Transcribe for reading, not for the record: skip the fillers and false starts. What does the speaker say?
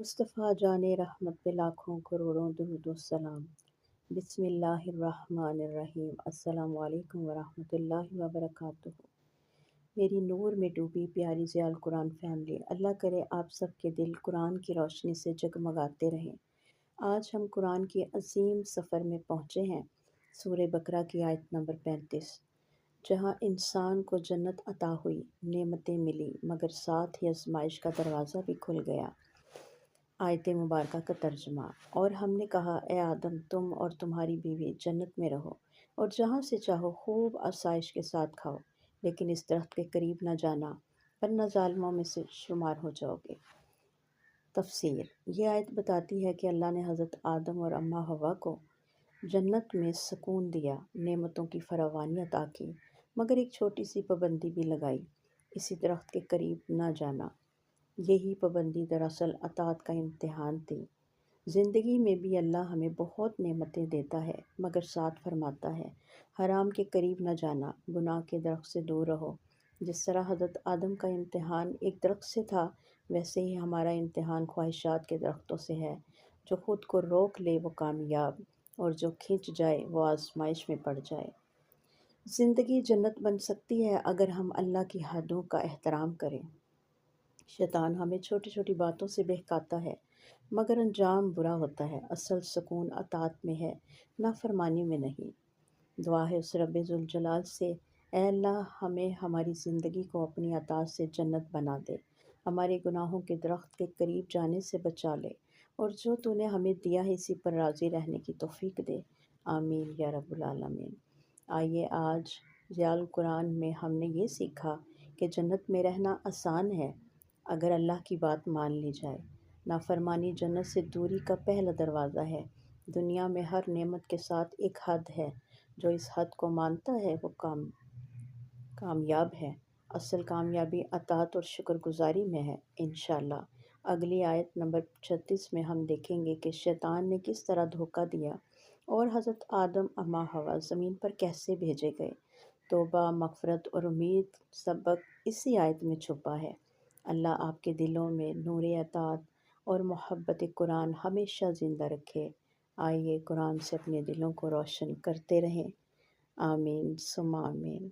مصطفیٰ جان رحمت پہ لاکھوں کروڑوں درود و سلام۔ بسم اللہ الرحمن الرحیم۔ السلام علیکم ورحمۃ اللہ وبرکاتہ۔ میری نور میں ڈوبی پیاری ضیاء القرآن فیملی، اللہ کرے آپ سب کے دل قرآن کی روشنی سے جگمگاتے رہیں۔ آج ہم قرآن کی عظیم سفر میں پہنچے ہیں، سورہ بقرہ کی آیت نمبر 35، جہاں انسان کو جنت عطا ہوئی، نعمتیں ملی، مگر ساتھ ہی آزمائش کا دروازہ بھی کھل گیا۔ آیت مبارکہ کا ترجمہ: اور ہم نے کہا اے آدم، تم اور تمہاری بیوی جنت میں رہو اور جہاں سے چاہو خوب آسائش کے ساتھ کھاؤ، لیکن اس درخت کے قریب نہ جانا ورنہ ظالموں میں سے شمار ہو جاؤ گے۔ تفسیر: یہ آیت بتاتی ہے کہ اللہ نے حضرت آدم اور اماں حوا کو جنت میں سکون دیا، نعمتوں کی فراوانی عطا کی، مگر ایک چھوٹی سی پابندی بھی لگائی: اسی درخت کے قریب نہ جانا۔ یہی پابندی دراصل اطاعت کا امتحان تھی۔ زندگی میں بھی اللہ ہمیں بہت نعمتیں دیتا ہے، مگر ساتھ فرماتا ہے حرام کے قریب نہ جانا، گناہ کے درخت سے دور رہو۔ جس طرح حضرت آدم کا امتحان ایک درخت سے تھا، ویسے ہی ہمارا امتحان خواہشات کے درختوں سے ہے۔ جو خود کو روک لے وہ کامیاب، اور جو کھنچ جائے وہ آزمائش میں پڑ جائے۔ زندگی جنت بن سکتی ہے اگر ہم اللہ کی حدوں کا احترام کریں۔ شیطان ہمیں چھوٹی چھوٹی باتوں سے بہکاتا ہے، مگر انجام برا ہوتا ہے۔ اصل سکون اطاعت میں ہے، نافرمانی میں نہیں۔ دعا ہے اس رب ذوالجلال سے: اے اللہ، ہمیں ہماری زندگی کو اپنی اطاعت سے جنت بنا دے، ہمارے گناہوں کے درخت کے قریب جانے سے بچا لے، اور جو تو نے ہمیں دیا ہے اسی پر راضی رہنے کی توفیق دے۔ آمین یا رب العالمین۔ آئیے آج ضیاء القرآن میں ہم نے یہ سیکھا کہ جنت میں رہنا آسان ہے اگر اللہ کی بات مان لی جائے۔ نافرمانی جنت سے دوری کا پہلا دروازہ ہے۔ دنیا میں ہر نعمت کے ساتھ ایک حد ہے، جو اس حد کو مانتا ہے وہ کامیاب ہے۔ اصل کامیابی اطاعت اور شکر گزاری میں ہے، انشاءاللہ۔ اگلی آیت نمبر 36 میں ہم دیکھیں گے کہ شیطان نے کس طرح دھوکہ دیا اور حضرت آدم اماں حوا زمین پر کیسے بھیجے گئے۔ توبہ، مغفرت اور امید سبق اسی آیت میں چھپا ہے۔ اللہ آپ کے دلوں میں نور اطاعت اور محبت قرآن ہمیشہ زندہ رکھے۔ آئیے قرآن سے اپنے دلوں کو روشن کرتے رہیں۔ آمین ثم آمین۔